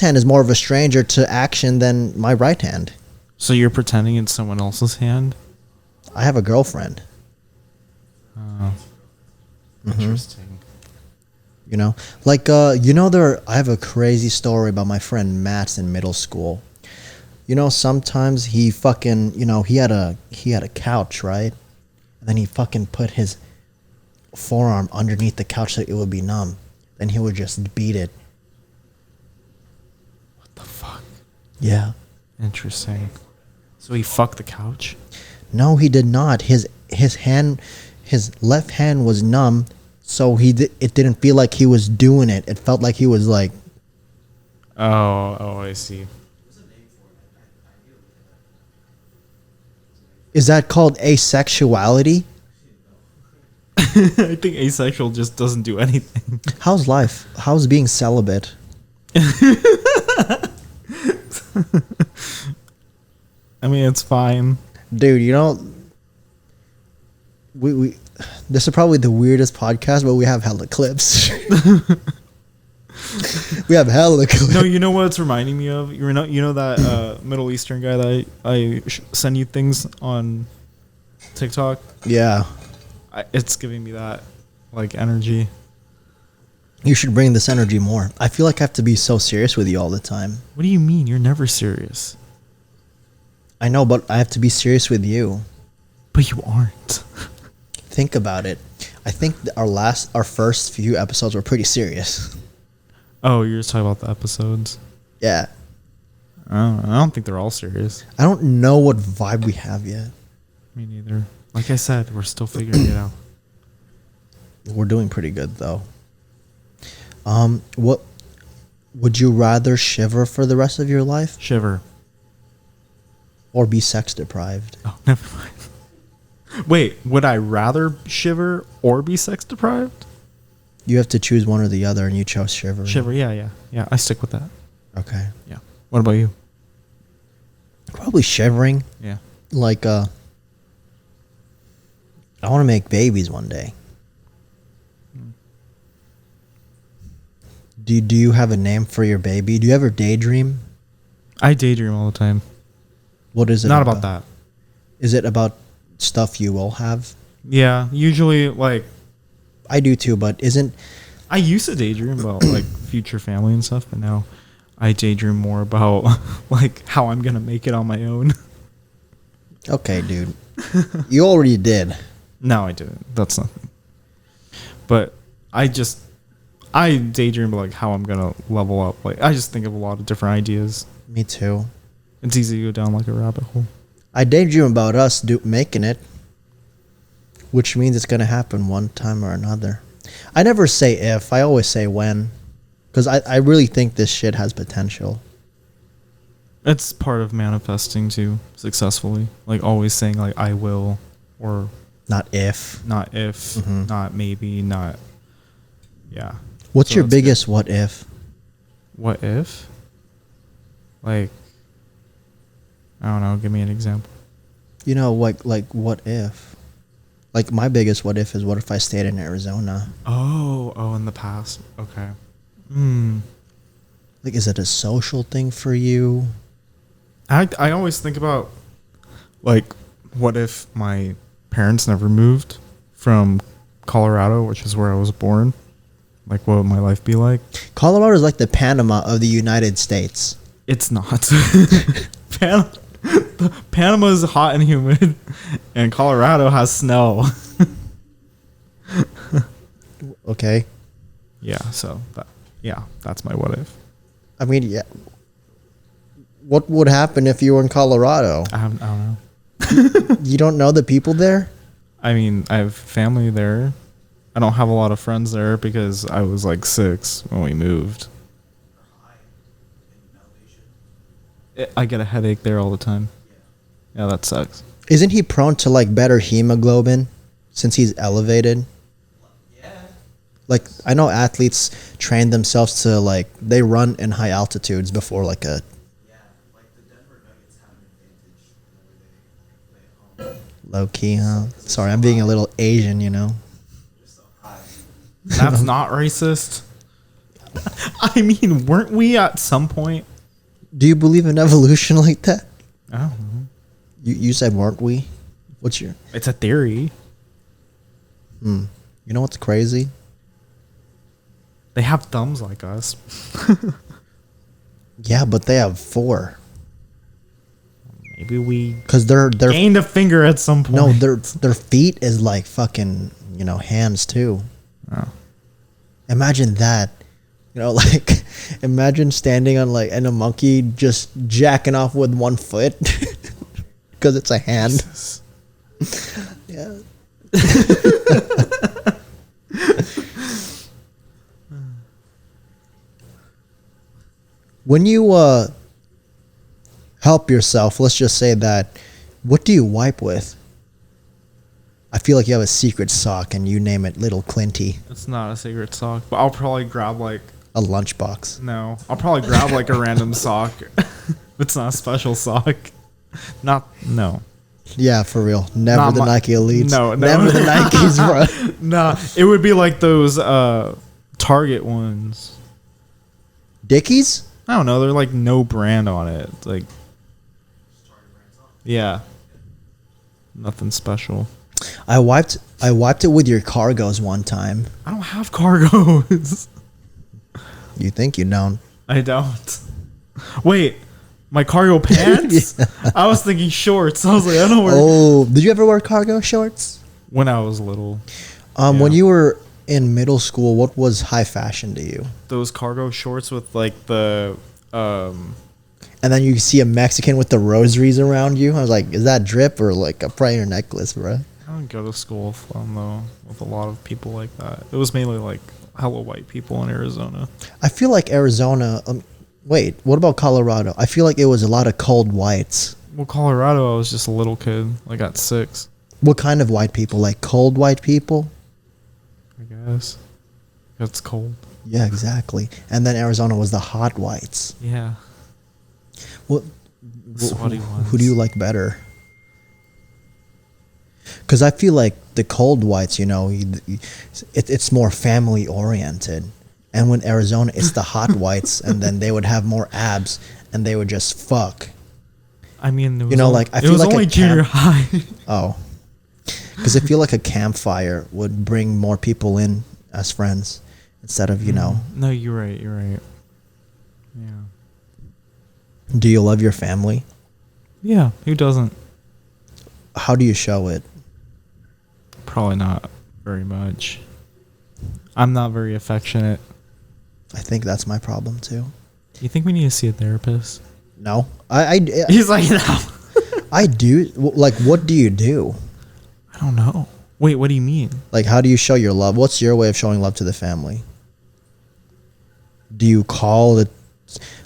hand is more of a stranger to action than my right hand. So you're pretending it's someone else's hand? I have a girlfriend. Interesting. I have a crazy story about my friend Matt's in middle school. Sometimes he fucking, he had a couch, right? And then he fucking put his forearm underneath the couch so it would be numb. Then he would just beat it. What the fuck? Yeah. Interesting. So he fucked the couch? No, he did not. His left hand was numb, so it didn't feel like he was doing it. It felt like he was like. Oh, I see. Is that called asexuality? I think asexual just doesn't do anything. How's life? How's being celibate? I mean, it's fine. Dude, we this is probably the weirdest podcast, but we have hella clips. We have hella clips. No, you know what it's reminding me of? You know that Middle Eastern guy that I send you things on TikTok? Yeah. It's giving me that like energy. You should bring this energy more. I feel like I have to be so serious with you all the time. What do you mean? You're never serious. I know, but I have to be serious with you. But you aren't. Think about it. I think our first few episodes were pretty serious. Oh, you're just talking about the episodes? Yeah. I don't think they're all serious. I don't know what vibe we have yet. Me neither. Like I said, we're still figuring it out. We're doing pretty good though. What would you rather shiver for the rest of your life Shiver. or be sex deprived? Oh, never mind. Wait, would I rather shiver or be sex deprived? You have to choose one or the other, and you chose shiver. Shiver, yeah. I stick with that. Okay. Yeah. What about you? Probably shivering. Yeah. Like, I want to make babies one day. Do you have a name for your baby? Do you ever daydream? I daydream all the time. What is it? Not about that. Is it about stuff you will have? Yeah, usually like I do too, but isn't I used to daydream about like future family and stuff, but now I daydream more about like how I'm gonna make it on my own. okay, dude? You already did. No, I didn't. That's nothing. But I daydream about like how I'm gonna level up. Like I just think of a lot of different ideas. Me too. It's easy to go down like a rabbit hole. I daydream about us making it, which means it's gonna happen one time or another. I never say if. I always say when, because I really think this shit has potential. It's part of manifesting too successfully. Like always saying like I will or Not if. not if, not maybe, not yeah. What's So your that's good. biggest what if? What if? Like I don't know, give me an example. Like what if? Like my biggest what if is what if I stayed in Arizona? Oh, in the past. Okay. Like, is it a social thing for you? I always think about like what if my parents never moved from Colorado, which is where I was born, Like, what would my life be like? Colorado is like the Panama of the United States. It's not. Panama is hot and humid, and Colorado has snow. Okay. Yeah, so that's my what if. I mean, yeah. What would happen if you were in Colorado? I don't know. You don't know the people there? I mean, I have family there. I don't have a lot of friends there because I was like 6 when we moved. I get a headache there all the time. Yeah, that sucks. Isn't he prone to like better hemoglobin since he's elevated? Like, I know athletes train themselves to like, they run in high altitudes before like a low key, huh? Sorry, I'm being a little Asian, you know. That's not racist. I mean, weren't we at some point? Do you believe in evolution like that? I don't know. You said weren't we? What's your? It's a theory. You know what's crazy? They have thumbs like us. Yeah, but they have 4. Maybe we Cause they're gained a finger at some point. no, their feet is like fucking, you know, hands too. Oh. Imagine that. You know, like imagine standing on like and a monkey just jacking off with one foot because it's a hand. Jesus. Yeah. When you help yourself, let's just say that, what do you wipe with? I feel like you have a secret sock and you name it Little Clinty. It's not a secret sock, but I'll probably grab like A lunchbox. no. I'll probably grab like a random sock. It's not a special sock. No. Yeah, for real. Never Not the my- Nike Elites. No. Never the Nikes, bro. Nah, it would be like those Target ones. Dickies? I don't know. They're like no brand on it. It's like, yeah, nothing special. I wiped it with your cargos one time. I don't have cargos. You think you don't? I don't. Wait, my cargo pants? Yeah. I was thinking shorts. I was like, I don't wear. Oh, did you ever wear cargo shorts? When I was little, When Yeah. you were in middle school, what was high fashion to you? those cargo shorts with like the And then you see a Mexican with the rosaries around you. I was like, is that drip or like a prayer necklace, bro? I don't go to school with a lot of people like that. It was mainly like hella white people in Arizona. I feel like Arizona. Wait, what about Colorado? I feel like it was a lot of cold whites. Well, Colorado, I was just a little kid, like at 6, What kind of white people? Like cold white people? I guess. It's cold. Yeah, exactly. And then Arizona was the hot whites. Yeah. What? Sweaty ones. Who do you like better? Because I feel like the cold whites, you know, it's more family oriented. And when Arizona, it's the hot whites, and then they would have more abs, and they would just fuck. I mean, it was You know, only, like, I it feel was like a only junior camp- high. Oh. Because I feel like a campfire would bring more people in as friends instead of, you know. No, you're right. You're right. Yeah. Do you love your family? Yeah. Who doesn't? How do you show it? Probably not very much. I'm not very affectionate. I think that's my problem too. You think we need to see a therapist? No, I He's like, no. I do. Like, what do you do? I don't know. Wait, what do you mean? Like, how do you show your love? What's your way of showing love to the family? Do you call it?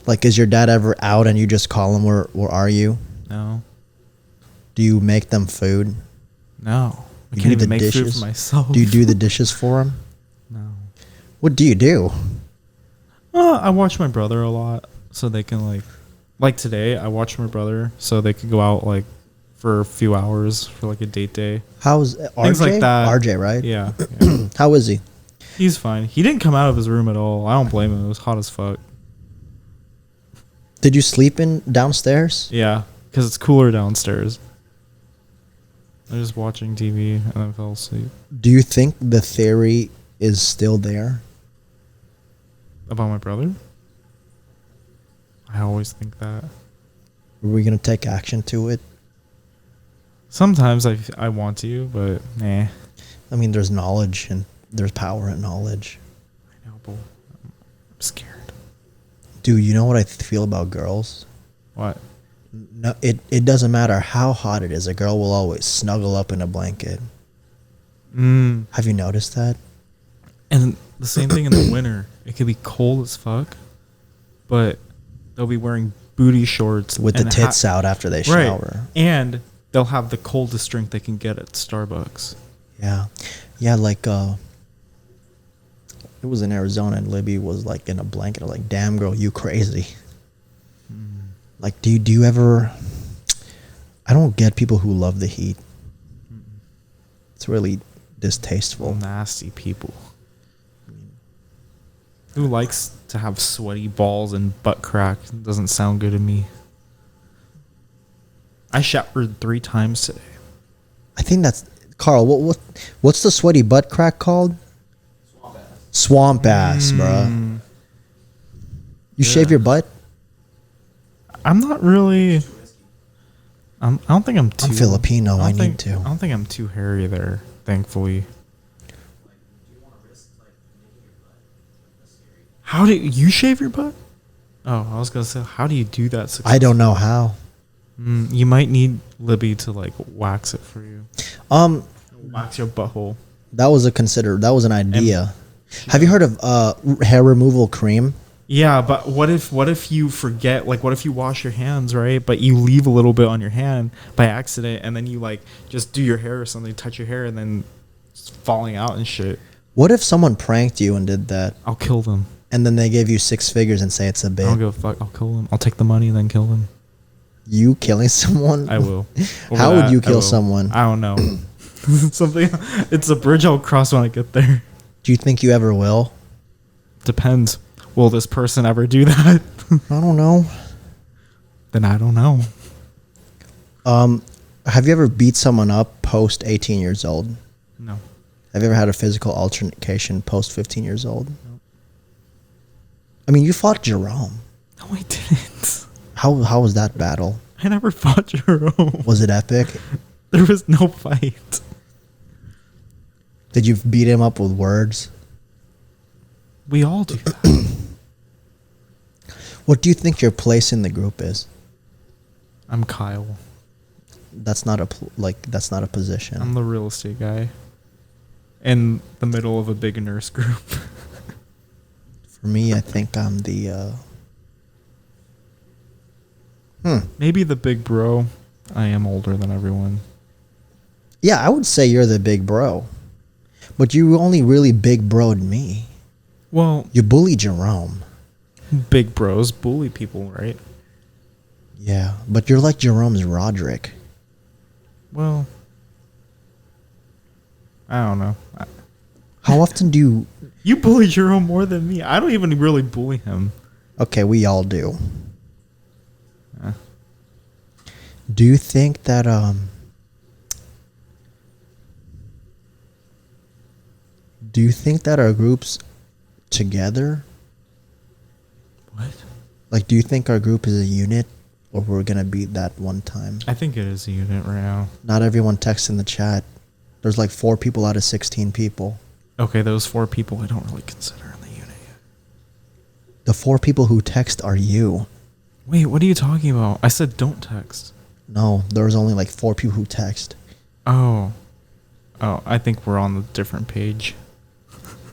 Like, is your dad ever out and you just call him? Where are you? No. Do you make them food? No. I You can't do the even make food dishes? for myself. Do you do the dishes for him? No. What do you do? I watch my brother a lot, so they can like today. I watch my brother, so they could go out like for a few hours for like a date day. How's RJ? Things like that. RJ, right? Yeah. How is he? He's fine. He didn't come out of his room at all. I don't blame him. It was hot as fuck. Did you sleep in downstairs? Yeah, because it's cooler downstairs. I was just watching TV and then fell asleep. Do you think the theory is still there? About my brother? I always think that. Are we gonna take action to it? Sometimes I want to, but nah. I mean, there's knowledge and there's power in knowledge. I know, but I'm scared. Dude, you know what I feel about girls? What? No, it doesn't matter how hot it is. A girl will always snuggle up in a blanket. Have you noticed that? And the same thing in the winter. It could be cold as fuck, but they'll be wearing booty shorts With the tits out after they shower. Right. And they'll have the coldest drink they can get at Starbucks. Yeah. Yeah, like it was in Arizona and Libby was like in a blanket. I'm like, damn girl, you crazy. Like, do you ever... I don't get people who love the heat. It's really distasteful. Nasty people. Who likes to have sweaty balls and butt crack? Doesn't sound good to me. I showered 3 times today. I think that's... Carl, what's the sweaty butt crack called? Swamp ass, bruh. You shave your butt? I'm not really... I don't think I'm too... I'm Filipino. I need to. I don't think I'm too hairy there, thankfully. How do you shave your butt? Oh, I was going to say, how do you do that successfully? I don't know how. You might need Libby to like wax it for you. Wax your butthole. That was an idea. Have you heard of hair removal cream? Yeah, but what if you forget, like what if you wash your hands, right? But you leave a little bit on your hand by accident and then you like just do your hair or something, touch your hair and then it's falling out and shit. What if someone pranked you and did that? I'll kill them. And then they gave you 6 figures and say it's a bit. I don't give a fuck. I'll kill them. I'll take the money and then kill them. You killing someone? I will. How would you kill someone? I don't know. Something. It's a bridge I'll cross when I get there. Do you think you ever will? Depends. Will this person ever do that? I don't know. Then I don't know. Have you ever beat someone up post 18 years old? No. Have you ever had a physical altercation post 15 years old? No. I mean, you fought Jerome. No, I didn't. How was that battle? I never fought Jerome. Was it epic? There was no fight. Did you beat him up with words? We all do that. What do you think your place in the group is? I'm Kyle. That's not a position. I'm the real estate guy. In the middle of a big nurse group. For me, I think I'm the... Maybe the big bro. I am older than everyone. Yeah, I would say you're the big bro. But you only really big broed me. Well... You bullied Jerome. Big bros bully people, right? Yeah, but you're like Jerome's Roderick. Well... I don't know. How often do you... You bully Jerome more than me. I don't even really bully him. Okay, we all do. Do you think that our group's together? What? Like, do you think our group is a unit, or we're gonna be that one time? I think it is a unit right now. Not everyone texts in the chat. There's like 4 people out of 16 people. Okay, those 4 people I don't really consider in the unit yet. The 4 people who text are you. Wait, what are you talking about? I said don't text. No, there's only like 4 people who text. Oh, I think we're on the different page.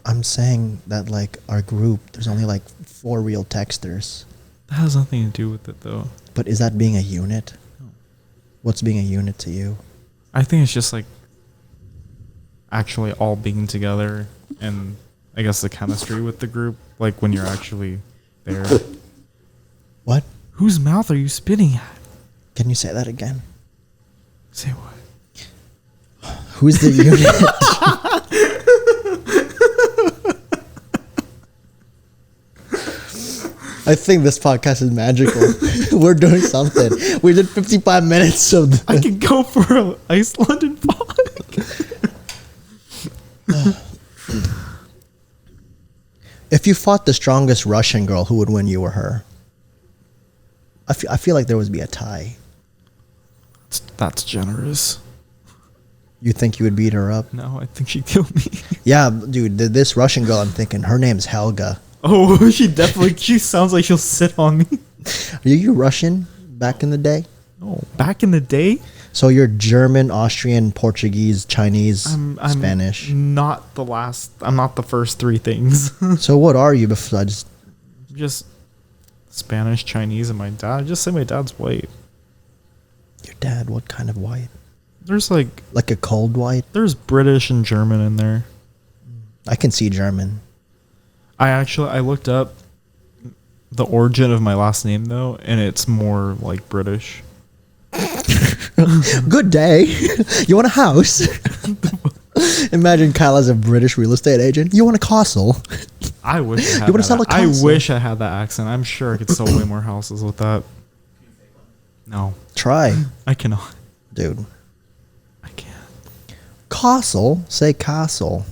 I'm saying that like our group, there's only like 4 real texters. That has nothing to do with it though. But is that being a unit? No. What's being a unit to you? I think it's just like actually all being together and I guess the chemistry with the group, like when you're actually there. What? Whose mouth are you spitting at? Can you say that again? Say what? Who's the unit? I think this podcast is magical. We're doing something. We did 55 minutes of... I can go for an Ice London fog. If you fought the strongest Russian girl, who would win, you or her? I feel like there would be a tie. That's generous. You think you would beat her up? No, I think she'd kill me. Yeah, dude, this Russian girl, I'm thinking, her name's Helga. Oh, she sounds like she'll sit on me. Are you Russian back in the day? Oh, back in the day? So you're German, Austrian, Portuguese, Chinese, Spanish. I'm not the first three things. So what are you besides? Just Spanish, Chinese, and my dad. Just say my dad's white. Your dad, what kind of white? There's like a cold white? There's British and German in there. I can see German. I looked up the origin of my last name though, and it's more like British. Good day. You want a house? Imagine Kyle as a British real estate agent. You want a castle? I wish I had You wanna sell a I castle? wish I had that accent. I'm sure I could sell way more houses with that. No, Try, I cannot. dude. I can't. Castle? Say castle.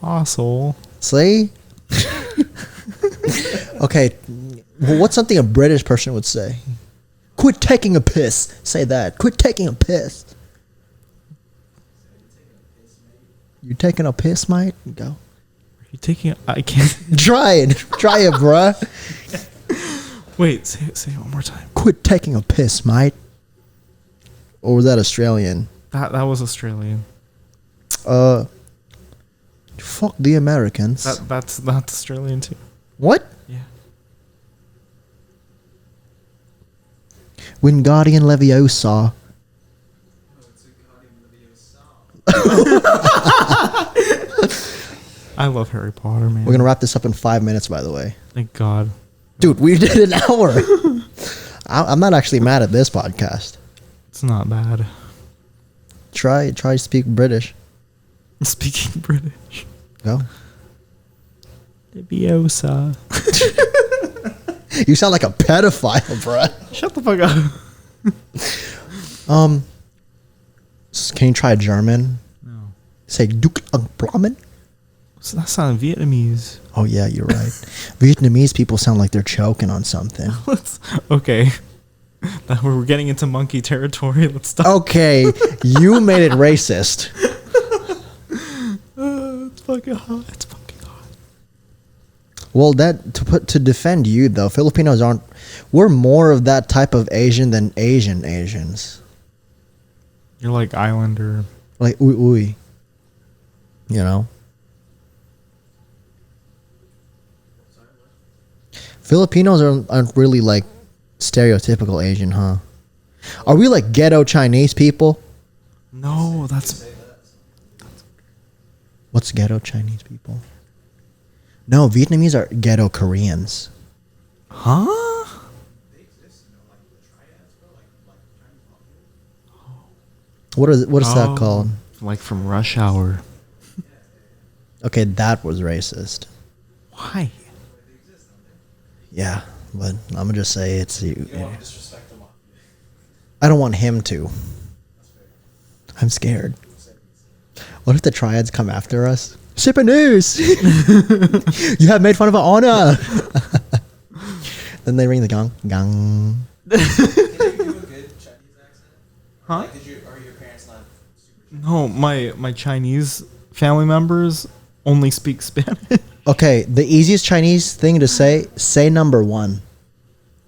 Castle. See? Okay. Well, what's something a British person would say? Quit taking a piss. Say that. Quit taking a piss. You taking a piss, mate? Go. Are you taking? I can't. Try it. Try it, bruh. Wait. Say it one more time. Quit taking a piss, mate. Or was that Australian? That was Australian. Fuck the Americans. That's Australian too. What? Yeah. Wingardium Leviosa. I love Harry Potter, man. We're gonna wrap this up in 5 minutes, by the way. Thank God. Dude, we did an hour. I'm not actually mad at this podcast. It's not bad. Try to speak British. Speaking British. Go. Leviosa. You sound like a pedophile, bruh. Shut the fuck up. Can you try German? No. Say Duke Plamen. So that sounded Vietnamese. Oh yeah, you're right. Vietnamese people sound like they're choking on something. Okay. Now we're getting into monkey territory. Let's stop. Okay, you made it racist. It's fucking hot. It's fucking hot. Well, to defend you though, Filipinos aren't. We're more of that type of Asian than Asians. You're like Islander. Like uy. You know. Filipinos aren't really like stereotypical Asian, huh? Are we like ghetto Chinese people? No, that's What's ghetto Chinese people? No, Vietnamese are ghetto Koreans. huh? What is that Oh, called? Like from Rush Hour. Okay, that was racist. Why? Yeah, but I'm gonna just say it's you. You don't want to disrespect them. I don't want him to. I'm scared. What if the triads come after us? Sippin news. You have made fun of our honor. Then they ring the gong. Gong. Can you do a good Chinese accent? Huh? Like, are your parents not super Chinese? No, my Chinese family members only speak Spanish. Okay, the easiest Chinese thing to say number one.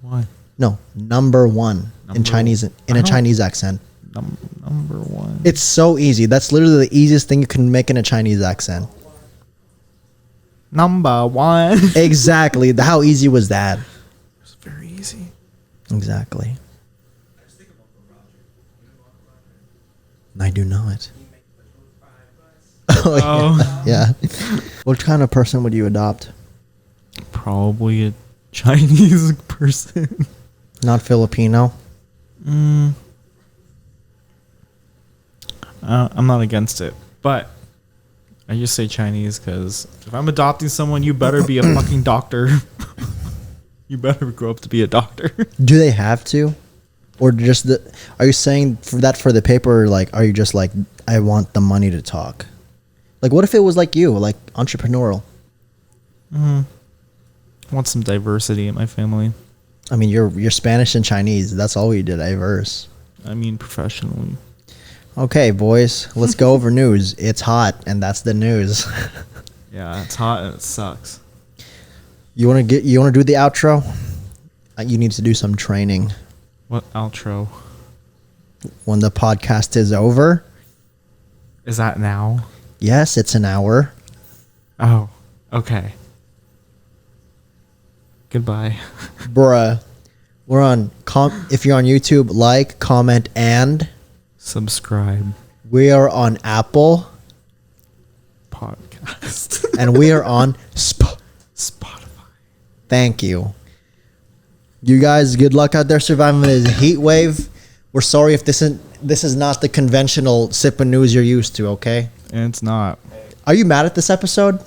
Why? No, number one in Number- Chinese in I a don't- Chinese accent. Number one. It's so easy. That's literally the easiest thing you can make in a Chinese accent. Number one. Exactly. How easy was that? It's very easy. Exactly. I just think of Uncle Roger. You know Uncle Roger? I do not. He makes the little 5 bucks. Oh, yeah. Yeah. What kind of person would you adopt? Probably a Chinese person. Not Filipino. I'm not against it, but I just say Chinese because if I'm adopting someone, you better be a fucking doctor. You better grow up to be a doctor. Do they have to? Or just are you saying for the paper, or like, are you just like, I want the money to talk? Like, what if it was like you, like entrepreneurial? I want some diversity in my family. I mean, you're Spanish and Chinese. That's all we did, diverse. I mean, professionally. Okay, boys, let's go over news. It's hot, and that's the news. Yeah, it's hot and it sucks. You wanna do the outro? You need to do some training. What outro? When the podcast is over. Is that now? Yes, it's an hour. Oh, okay. Goodbye. Bruh. We're on if you're on YouTube, like, comment, and Subscribe. we are on Apple Podcast. and we are on Spotify. Thank you. You guys, good luck out there surviving this heat wave. We're sorry if this is not the conventional Sippin news you're used to, okay? And it's not. Are you mad at this episode?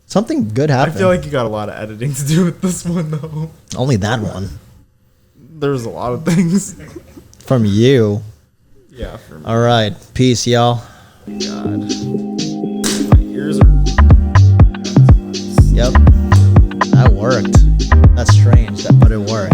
Something good happened. I feel like you got a lot of editing to do with this one, though. Only that one. There's a lot of things. From you. Yeah, for me. All right. Peace, y'all. God. My ears are... Yep. That worked. That's strange, but it worked.